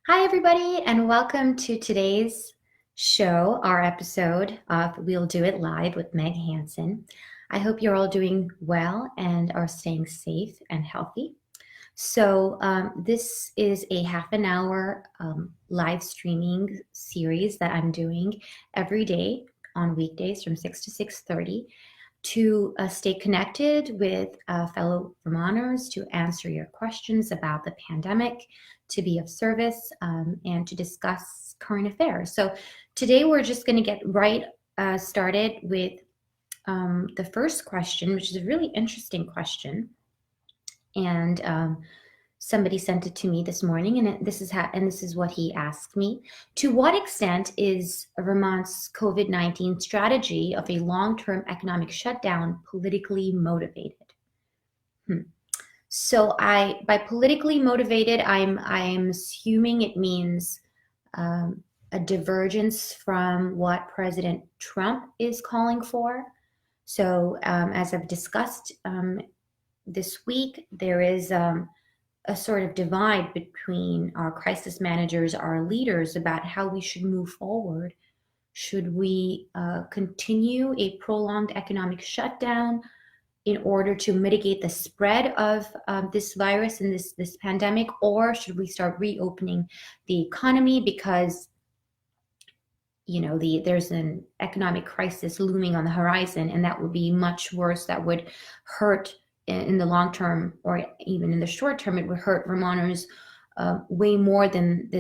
Hi, everybody, and welcome to today's show, our episode of We'll Do It Live with Meg Hansen. I hope you're all doing well and are staying safe and healthy. This is a half an hour live streaming series that I'm doing every day on weekdays from 6 to 6:30 to stay connected with fellow Vermonters, to answer your questions about the pandemic, to be of service, and to discuss current affairs. So today we're just going to get right started with the first question, which is a really interesting question. And somebody sent it to me this morning, and this is what he asked me. To what extent is Vermont's COVID-19 strategy of a long-term economic shutdown politically motivated? So by politically motivated, I'm assuming it means a divergence from what President Trump is calling for. So as I've discussed this week, there is a sort of divide between our crisis managers, our leaders, about how we should move forward. Should we continue a prolonged economic shutdown in order to mitigate the spread of this virus and this pandemic, or should we start reopening the economy because there's an economic crisis looming on the horizon, and that would be much worse. That would hurt in the long term, or even in the short term. It would hurt Vermonters way more than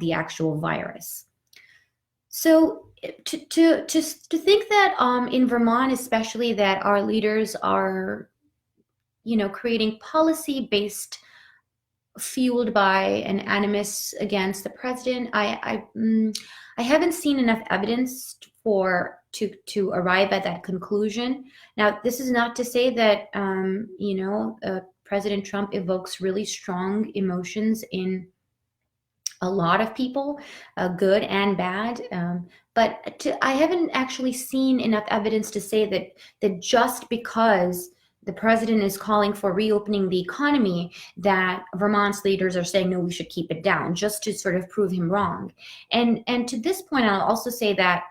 the actual virus. So to think that in Vermont, especially, that our leaders are, creating policy based, fueled by an animus against the president, I haven't seen enough evidence to arrive at that conclusion. Now, this is not to say that President Trump evokes really strong emotions in a lot of people, good and bad. But I haven't actually seen enough evidence to say that just because the president is calling for reopening the economy, that Vermont's leaders are saying, no, we should keep it down, just to sort of prove him wrong. And to this point, I'll also say that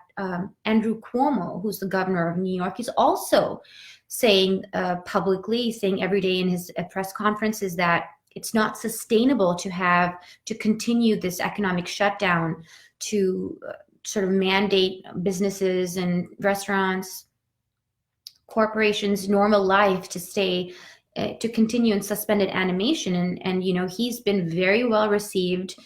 Andrew Cuomo, who's the governor of New York, is also saying publicly, saying every day in his press conferences, that it's not sustainable to continue this economic shutdown, to sort of mandate businesses and restaurants, corporations, normal life to continue in suspended animation. And he's been very well received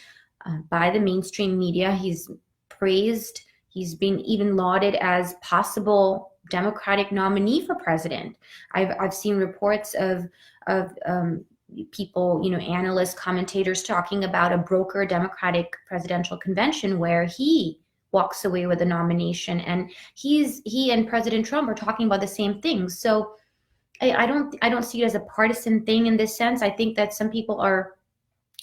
by the mainstream media. He's praised. He's been even lauded as possible Democratic nominee for president. I've seen reports of people, analysts, commentators, talking about a broker Democratic presidential convention where he walks away with a nomination, and he and President Trump are talking about the same things. So I don't see it as a partisan thing in this sense. I think that some people are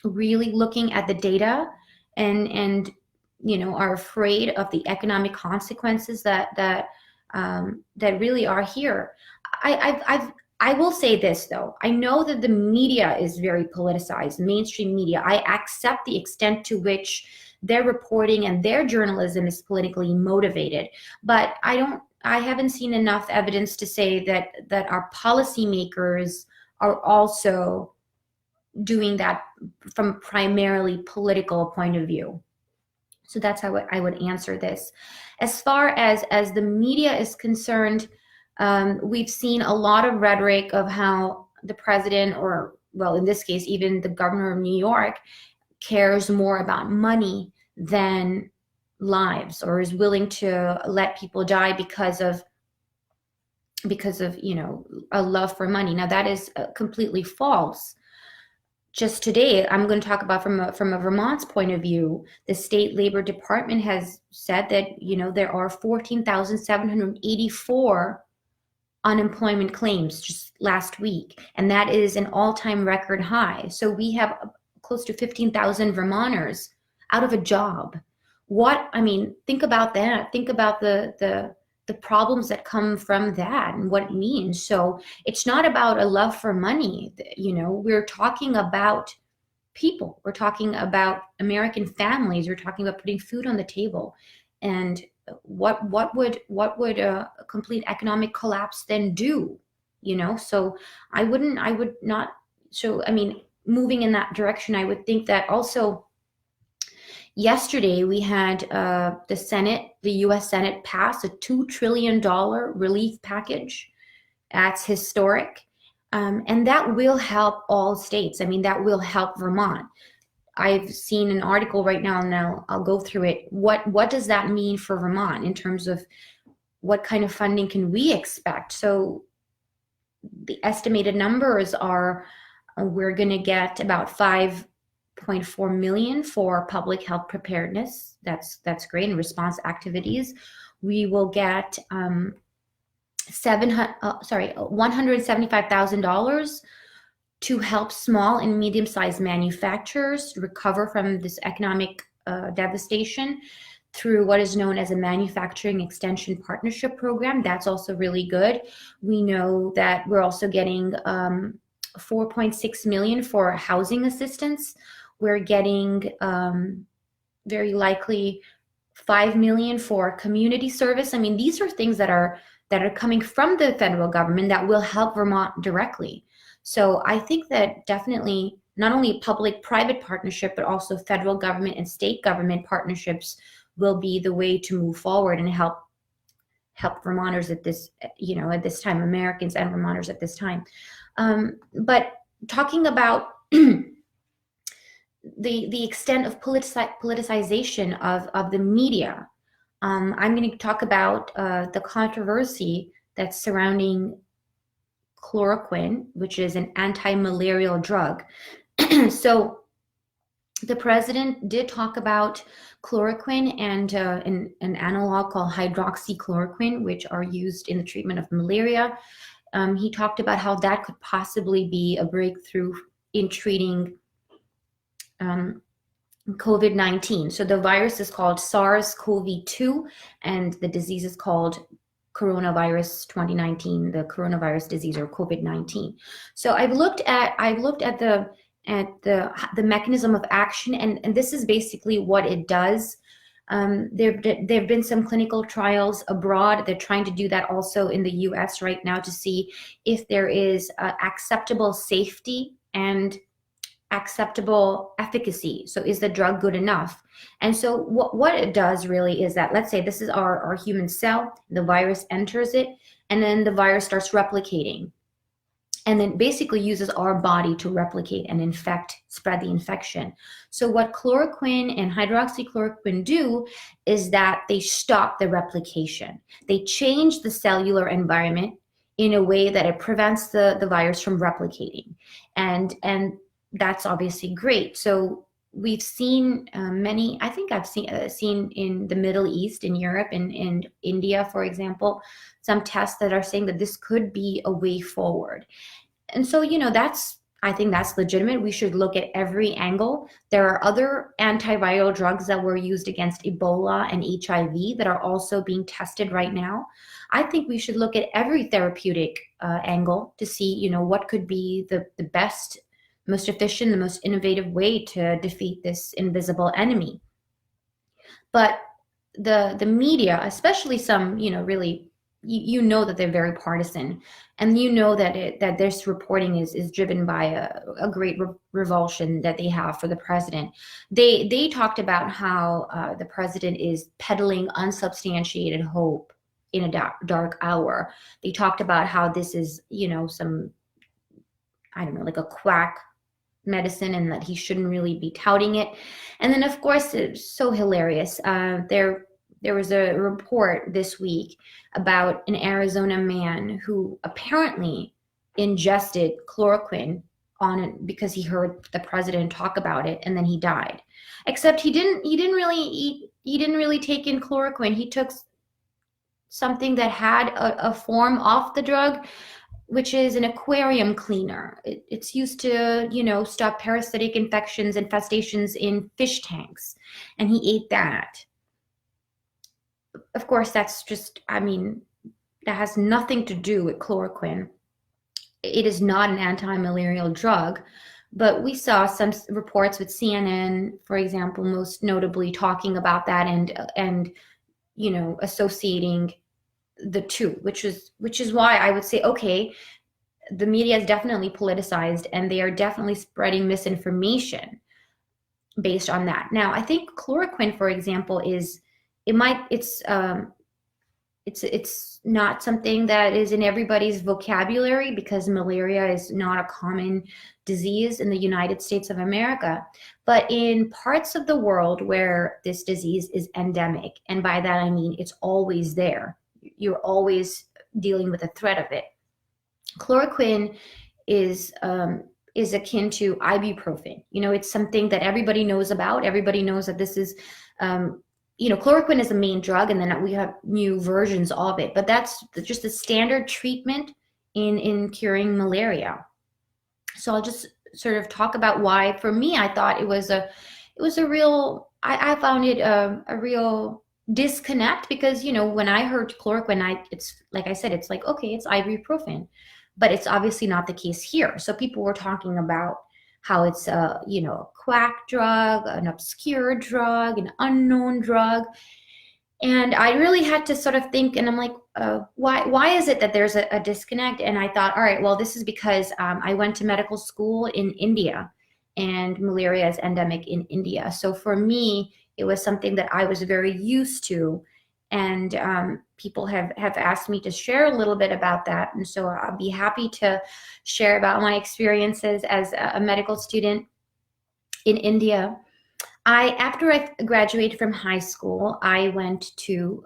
really looking at the data and are afraid of the economic consequences that really are here. I will say this, though. I know that the media is very politicized, mainstream media. I accept the extent to which their reporting and their journalism is politically motivated, but I haven't seen enough evidence to say that our policymakers are also doing that from a primarily political point of view. So that's how I would answer this. As far as the media is concerned, we've seen a lot of rhetoric of how the president, or, well, in this case, even the governor of New York, cares more about money than lives, or is willing to let people die because of a love for money. Now, that is completely false. Just today, I'm going to talk about from a Vermont's point of view. The state labor department has said that there are 14,784 unemployment claims just last week, and that is an all-time record high. So we have close to 15,000 Vermonters out of a job. Think about that. Think about the problems that come from that and what it means. So it's not about a love for money. We're talking about people. We're talking about American families. We're talking about putting food on the table. And what would a complete economic collapse then do? So I would not. So I mean, moving in that direction, I would think that also yesterday we had the U.S. Senate pass a $2 trillion relief package. That's historic. And that will help all states. I mean, that will help Vermont. I've seen an article right now, and I'll go through it. What does that mean for Vermont in terms of what kind of funding can we expect? So the estimated numbers are we're going to get about 5.4 million for public health preparedness. That's great. And response activities. We will get $175,000 to help small and medium-sized manufacturers recover from this economic devastation through what is known as a manufacturing extension partnership program. That's also really good. We know that we're also getting 4.6 million for housing assistance. We're getting very likely 5 million for community service. I mean, these are things that are coming from the federal government that will help Vermont directly. So I think that definitely not only public-private partnership, but also federal government and state government partnerships will be the way to move forward and help Vermonters at this time, Americans and Vermonters at this time. But talking about the extent of politicization of the media, I'm going to talk about the controversy that's surrounding chloroquine, which is an anti-malarial drug. So the president did talk about chloroquine and an analog called hydroxychloroquine, which are used in the treatment of malaria. He talked about how that could possibly be a breakthrough in treating COVID-19. So the virus is called SARS-CoV-2, and the disease is called coronavirus 2019, the coronavirus disease, or COVID-19. So I've looked at the mechanism of action, and this is basically what it does. There have been some clinical trials abroad. They're trying to do that also in the U.S. right now to see if there is acceptable safety and acceptable efficacy. So is the drug good enough? And so what it does really is that, let's say this is our human cell, the virus enters it, and then the virus starts replicating, and then basically uses our body to replicate and spread the infection. So what chloroquine and hydroxychloroquine do is that they stop the replication. They change the cellular environment in a way that it prevents the virus from replicating. And that's obviously great. So we've seen many, I think I've seen in the Middle East, in Europe, and in India, for example, some tests that are saying that this could be a way forward. And so, I think that's legitimate. We should look at every angle. There are other antiviral drugs that were used against Ebola and HIV that are also being tested right now. I think we should look at every therapeutic angle to see, what could be the best, most efficient, the most innovative way to defeat this invisible enemy. But the media, especially some, really, that they're very partisan, and that this reporting is driven by a great revulsion that they have for the president. They talked about how the president is peddling unsubstantiated hope in a dark hour. They talked about how this is, some, I don't know, like a quack medicine, and that he shouldn't really be touting it. And then, of course, it's so hilarious. There was a report this week about an Arizona man who apparently ingested chloroquine because he heard the president talk about it, and then he died. Except he didn't really take in chloroquine. He took something that had a form of the drug, which is an aquarium cleaner. It's used to, stop parasitic infestations in fish tanks. And he ate that. Of course, that's just, that has nothing to do with chloroquine. It is not an anti-malarial drug, But we saw some reports with CNN, for example, most notably talking about that and associating the two, which is why I would say, okay, the media is definitely politicized and they are definitely spreading misinformation based on that. Now, I think chloroquine, for example, it's not something that is in everybody's vocabulary because malaria is not a common disease in the United States of America. But in parts of the world where this disease is endemic, and by that I mean it's always there, you're always dealing with a threat of it. Chloroquine is akin to ibuprofen. It's something that everybody knows about. Everybody knows that this is chloroquine is the main drug, and then we have new versions of it. But that's just the standard treatment in curing malaria. So I'll just sort of talk about why, for me, I thought it was a real, I found it a real disconnect because, when I heard chloroquine, it's like I said, it's like, okay, it's ibuprofen, but it's obviously not the case here. So people were talking about how it's a quack drug, an obscure drug, an unknown drug. And I really had to sort of think, and I'm like, why is it that there's a disconnect? And I thought, all right, well, this is because I went to medical school in India, and malaria is endemic in India. So for me, it was something that I was very used to. And people have asked me to share a little bit about that. And so I'll be happy to share about my experiences as a medical student in India. After I graduated from high school, I went to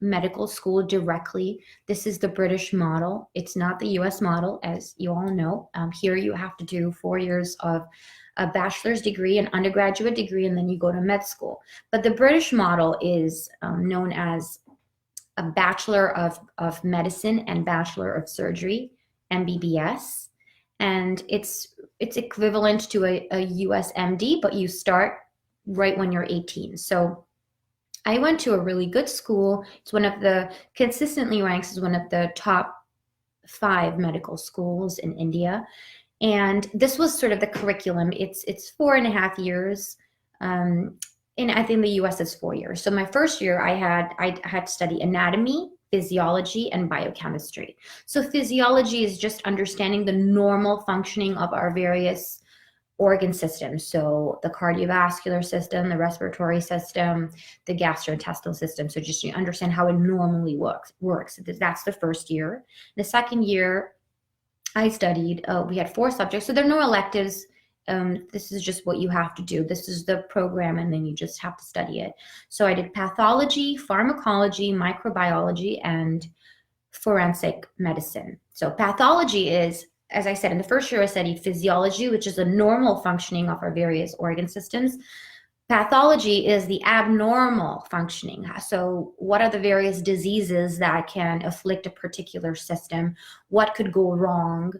medical school directly. This is the British model. It's not the US model, as you all know. Here you have to do 4 years of a bachelor's degree, an undergraduate degree, and then you go to med school. But the British model is known as a Bachelor of Medicine and Bachelor of Surgery, MBBS. And it's equivalent to a US MD, but you start right when you're 18. So I went to a really good school. It's consistently ranks as one of the top 5 medical schools in India. And this was sort of the curriculum. It's 4.5 years. And I think the US is 4 years. So my first year I had to study anatomy, physiology, and biochemistry. So physiology is just understanding the normal functioning of our various organ systems. So the cardiovascular system, the respiratory system, the gastrointestinal system. So just you understand how it normally works. That's the first year. The second year I studied, we had 4 subjects. So there are no electives. This is just what you have to do. This is the program, and then you just have to study it. So I did pathology, pharmacology, microbiology, and forensic medicine. So pathology is, as I said, in the first year I studied physiology, which is the normal functioning of our various organ systems. Pathology is the abnormal functioning. So what are the various diseases that can afflict a particular system? What could go wrong?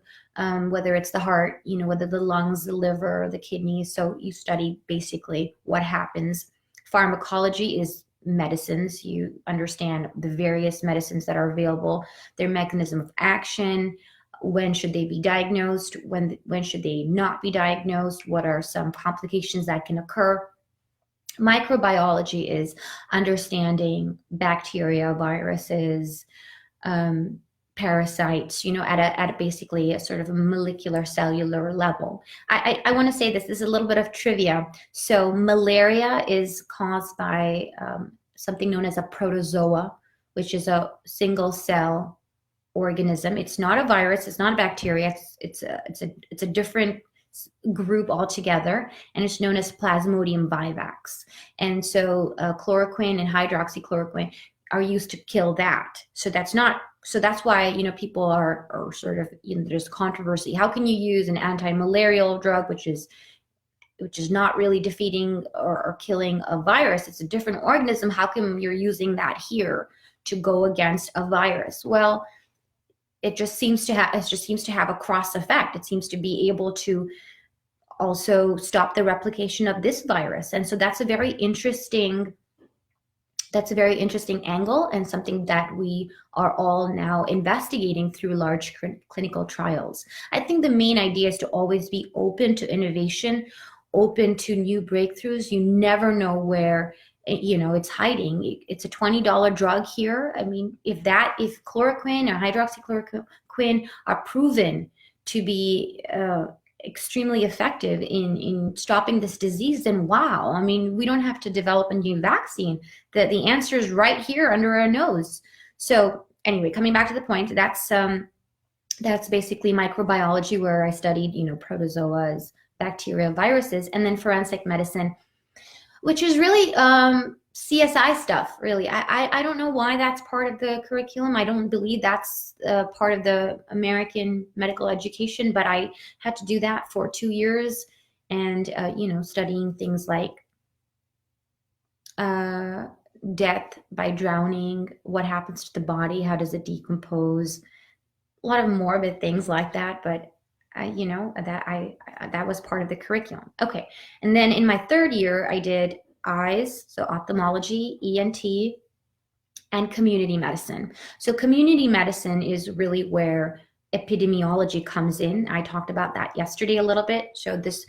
Whether it's the heart, whether the lungs, the liver, the kidneys. So you study basically what happens. Pharmacology is medicines. You understand the various medicines that are available, their mechanism of action. When should they be diagnosed? When should they not be diagnosed? What are some complications that can occur? Microbiology is understanding bacteria, viruses, parasites, at basically a sort of a molecular cellular level. I want to say this is a little bit of trivia. So malaria is caused by something known as a protozoa, which is a single cell organism. It's not a virus. It's not a bacteria. It's a different group altogether, and it's known as Plasmodium vivax. And so chloroquine and hydroxychloroquine are used to kill that. So that's why people are sort of, there's controversy. How can you use an anti-malarial drug, which is not really defeating or killing a virus? It's a different organism. How come you're using that here to go against a virus? Well, it just seems to have a cross effect. It seems to be able to also stop the replication of this virus. And so that's a very interesting that's a very interesting angle and something that we are all now investigating through large clinical trials. I think the main idea is to always be open to innovation, open to new breakthroughs. You never know where it's hiding. It's a $20 drug here. I mean, if chloroquine or hydroxychloroquine are proven to be extremely effective in stopping this disease, then wow. I mean, we don't have to develop a new vaccine. The answer is right here under our nose. So anyway, coming back to the point, that's basically microbiology, where I studied, protozoas, bacteria, viruses, and then forensic medicine, which is really CSI stuff, really. I don't know why that's part of the curriculum. I don't believe that's part of the American medical education, but I had to do that for 2 years, and studying things like death by drowning, what happens to the body, how does it decompose, a lot of morbid things like that, but that was part of the curriculum. Okay, and then in my 3rd year, I did eyes, so ophthalmology, ENT, and community medicine. So community medicine is really where epidemiology comes in. I talked about that yesterday a little bit, showed this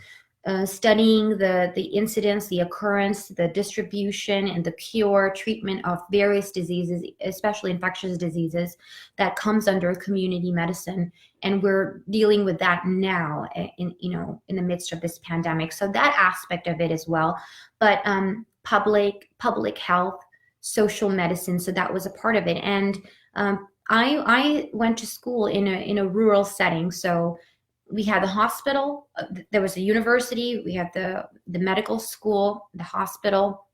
studying the incidence, the occurrence, the distribution, and the cure, treatment of various diseases, especially infectious diseases, that comes under community medicine. And we're dealing with that now in the midst of this pandemic. So that aspect of it as well. But public health, social medicine, so that was a part of it. And I went to school in a rural setting. So we had the hospital, there was a university, we had the medical school, the hospital,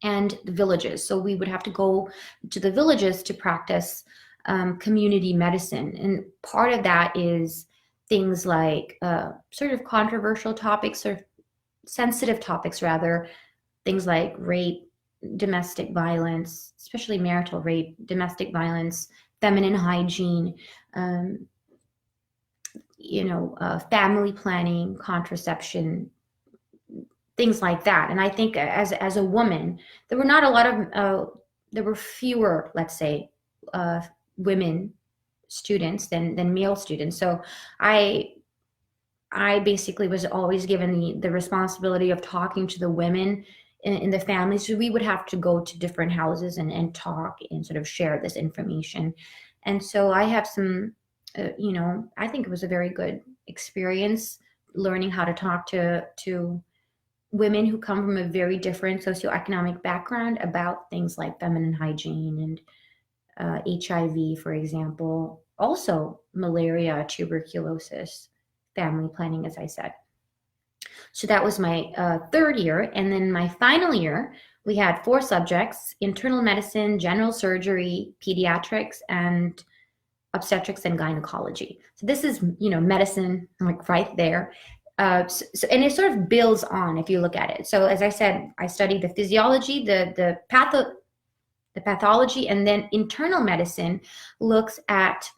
and the villages. So we would have to go to the villages to practice community medicine. And part of that is things like sort of controversial topics, or sensitive topics rather, things like rape, domestic violence, especially marital rape, domestic violence, feminine hygiene, family planning, contraception, things like that. And I think as a woman, there were not a lot of, there were fewer, let's say, women students than male students. So I basically was always given the responsibility of talking to the women in the family. So we would have to go to different houses and talk and sort of share this information. And so I have some, I think it was a very good experience learning how to talk to women who come from a very different socioeconomic background about things like feminine hygiene and HIV, for example, also malaria, tuberculosis, family planning, as I said. So that was my 3rd year. And then my final year, we had 4 subjects: internal medicine, general surgery, pediatrics, and obstetrics and gynecology. So this is, medicine, like right there. And it sort of builds on if you look at it. So as I said, I studied the physiology, the pathology, and then internal medicine looks at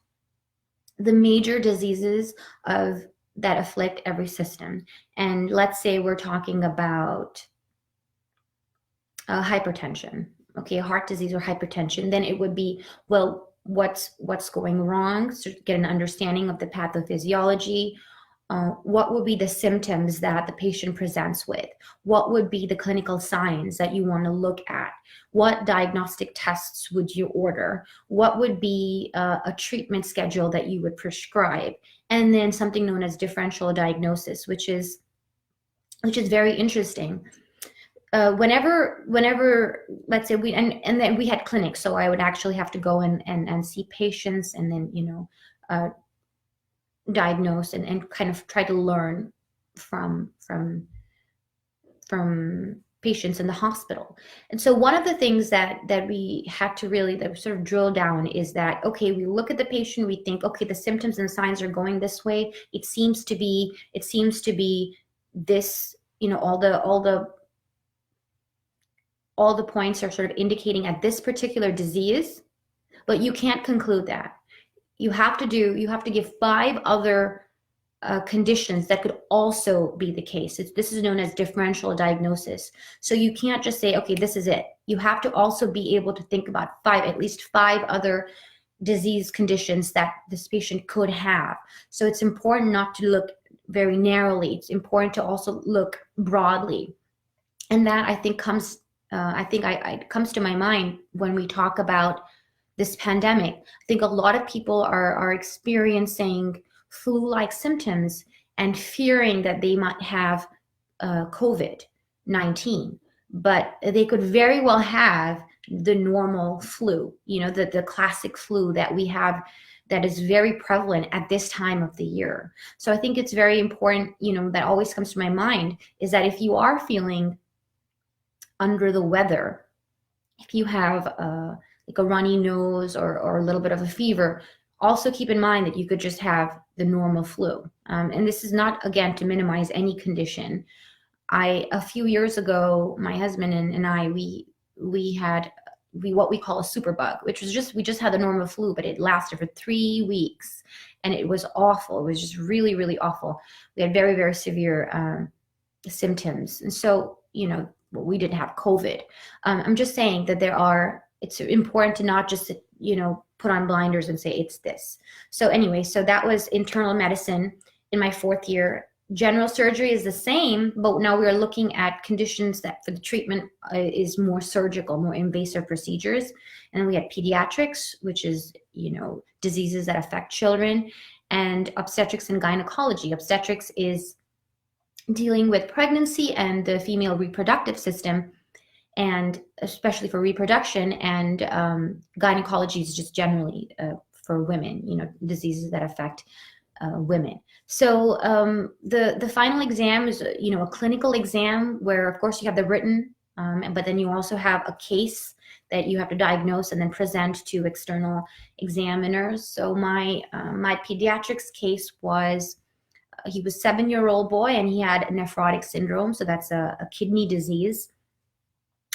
the major diseases that afflict every system. And let's say we're talking about hypertension, okay, heart disease or hypertension, then it would be, well, what's going wrong, so get an understanding of the pathophysiology. What would be the symptoms that the patient presents with? What would be the clinical signs that you want to look at? What diagnostic tests would you order? What would be a treatment schedule that you would prescribe? And then something known as differential diagnosis, which is very interesting. Whenever let's say and then we had clinics, so I would actually have to go and see patients, and then diagnose and kind of try to learn from patients in the hospital. And so one of the things that we had to really sort of drill down is that, okay, we look at the patient, we think, okay, the symptoms and signs are going this way. It seems to be this, all the points are sort of indicating at this particular disease, but you can't conclude that. You have to give 5 other conditions that could also be the case. This is known as differential diagnosis. So you can't just say, okay, this is it. You have to also be able to think about at least five other disease conditions that this patient could have. So it's important not to look very narrowly. It's important to also look broadly. And that, I think, comes to my mind when we talk about this pandemic. I think a lot of people are experiencing flu-like symptoms and fearing that they might have COVID-19, but they could very well have the normal flu, the classic flu that we have, that is very prevalent at this time of the year. So I think it's very important, that always comes to my mind, is that if you are feeling under the weather, if you have like a runny nose or a little bit of a fever, also keep in mind that you could just have the normal flu. And this is not, again, to minimize any condition. A few years ago, my husband and I, we had what we call a superbug, which was we just had the normal flu, but it lasted for 3 weeks, and it was awful. It was just really, really awful. We had very, very severe symptoms. And so, we didn't have COVID. I'm just saying that it's important to not just, put on blinders and say it's this. So anyway, so that was internal medicine in my 4th year. General surgery is the same, but now we are looking at conditions that for the treatment is more surgical, more invasive procedures. And then we had pediatrics, which is, diseases that affect children, and obstetrics and gynecology. Obstetrics is dealing with pregnancy and the female reproductive system, and especially for reproduction, and gynecology is just generally for women, diseases that affect women. So the final exam is, a clinical exam where, of course, you have the written, but then you also have a case that you have to diagnose and then present to external examiners. So my pediatrics case was, he was a 7-year-old boy, and he had nephrotic syndrome. So that's a kidney disease.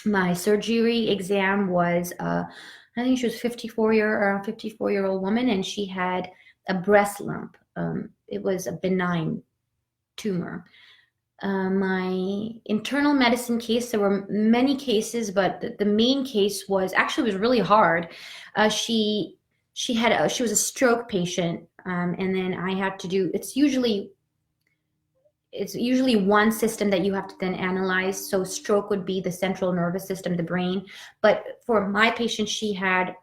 My surgery exam was, I think she was 54-year-old woman, and she had a breast lump. It was a benign tumor. My internal medicine case, there were many cases, but the main case was really hard. She was a stroke patient, and then I had to do, it's usually one system that you have to then analyze. So stroke would be the central nervous system, the brain. But for my patient, she had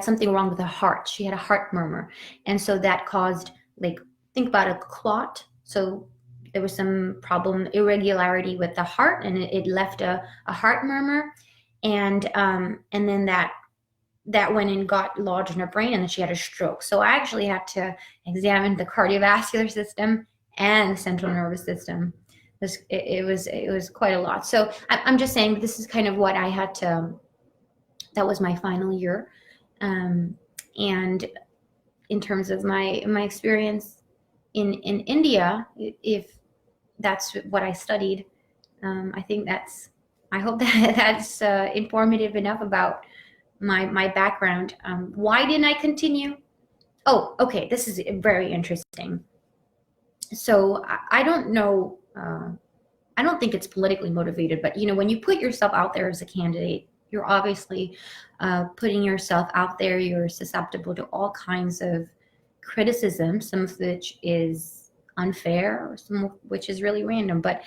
something wrong with her heart. She had a heart murmur. And so that caused, think about a clot. So there was some problem, irregularity with the heart, and it left a heart murmur. And then that went and got lodged in her brain, and then she had a stroke. So I actually had to examine the cardiovascular system and the central nervous system. It was quite a lot. So I'm just saying, this is kind of what I had to, that was my final year. And in terms of my experience in India, if that's what I studied, I hope that's informative enough about my background. Why didn't I continue? Oh, okay, this is very interesting. So I don't know, I don't think it's politically motivated, but when you put yourself out there as a candidate, you're obviously putting yourself out there. You're susceptible to all kinds of criticism, some of which is unfair, or some of which is really random. But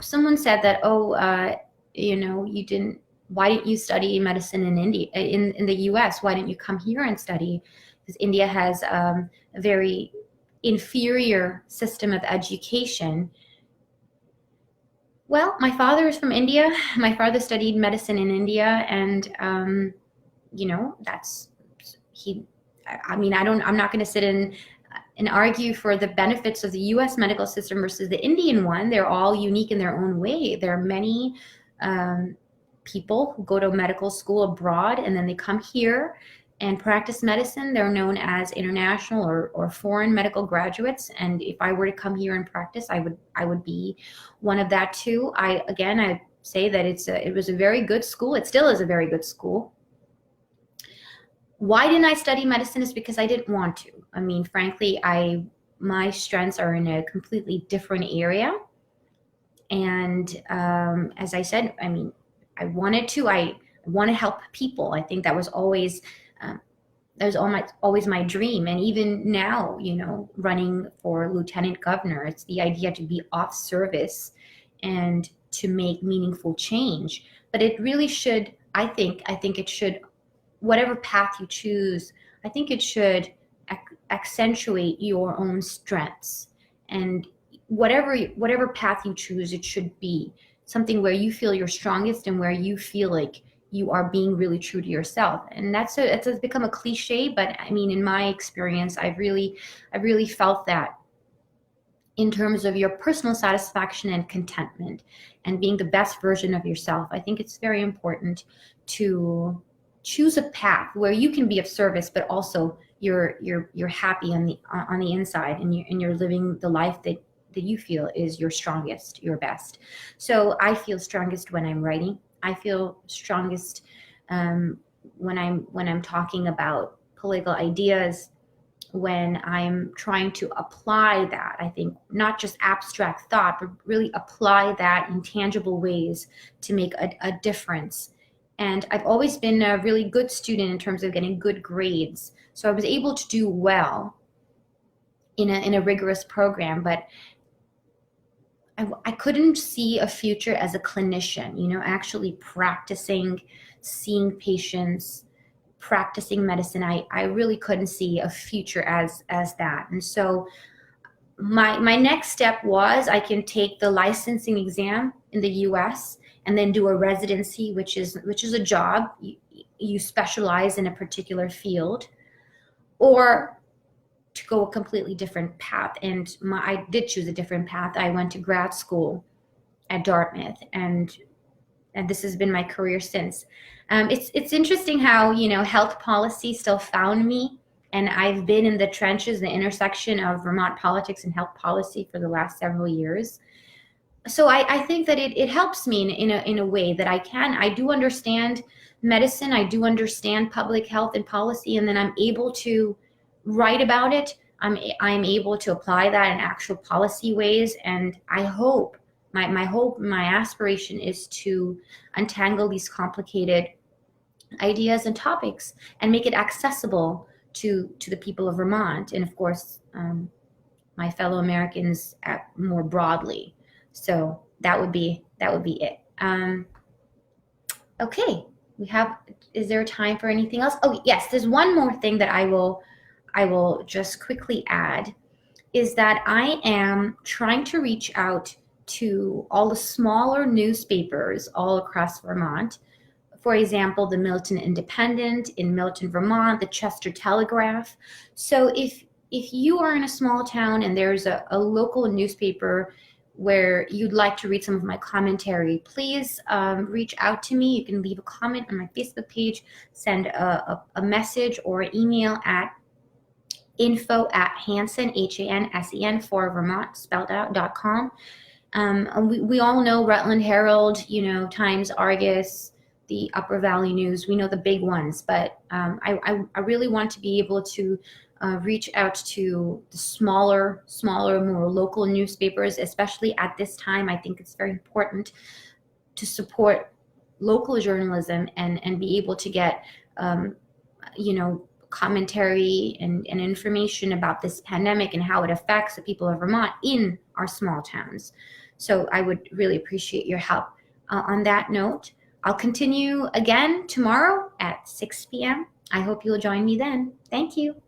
someone said that, why didn't you study medicine in India, in the US? Why didn't you come here and study? Because India has a very inferior system of education. Well, my father is from India. My father studied medicine in India, and I'm not going to sit and argue for the benefits of the US medical system versus the Indian one. They're all unique in their own way. There are many people who go to medical school abroad and then they come here and practice medicine. They're known as international or foreign medical graduates. And if I were to come here and practice, I would be one of that too. I say that it was a very good school. It still is a very good school. Why didn't I study medicine? Is because I didn't want to. I mean, frankly, I my strengths are in a completely different area. And as I said, I mean, I want to help people. I think that was always always my dream. And even now, running for lieutenant governor, it's the idea to be off service and to make meaningful change. But it really should, I think it should, whatever path you choose, I think it should accentuate your own strengths. And whatever path you choose, it should be something where you feel you're strongest and where you feel like you are being really true to yourself. And it's become a cliche, but I mean, in my experience, I've really felt that in terms of your personal satisfaction and contentment and being the best version of yourself. I think it's very important to choose a path where you can be of service, but also you're happy on the inside, and you're living the life that you feel is your strongest, your best. So I feel strongest when I'm writing. I feel strongest when I'm talking about political ideas, when I'm trying to apply that. I think not just abstract thought, but really apply that in tangible ways to make a difference. And I've always been a really good student in terms of getting good grades. So I was able to do well in a rigorous program, but I couldn't see a future as a clinician, actually practicing, seeing patients, practicing medicine. I really couldn't see a future as that. And so my next step was I can take the licensing exam in the US and then do a residency, which is a job. You specialize in a particular field, or to go a completely different path. And I did choose a different path. I went to grad school at Dartmouth, and this has been my career since. It's interesting how, health policy still found me, and I've been in the trenches, the intersection of Vermont politics and health policy for the last several years. So I think that it helps me in a way that I do understand medicine, I do understand public health and policy, and then I'm able to write about it. I'm able to apply that in actual policy ways, and I hope my hope, my aspiration is to untangle these complicated ideas and topics and make it accessible to the people of Vermont, and of course my fellow Americans more broadly. So that would be it. Okay, is there time for anything else? Oh yes, there's one more thing that I will just quickly add, is that I am trying to reach out to all the smaller newspapers all across Vermont. For example, the Milton Independent in Milton, Vermont, the Chester Telegraph. So if you are in a small town and there's a local newspaper where you'd like to read some of my commentary, please reach out to me. You can leave a comment on my Facebook page, send a message or an email at info@Hansen, Hansen, for Vermont, spelled out, .com. We all know Rutland Herald, Times, Argus, the Upper Valley News. We know the big ones, but I really want to be able to reach out to the smaller, more local newspapers, especially at this time. I think it's very important to support local journalism and be able to get, commentary and information about this pandemic and how it affects the people of Vermont in our small towns. So I would really appreciate your help. On that note, I'll continue again tomorrow at 6 p.m. I hope you'll join me then. Thank you.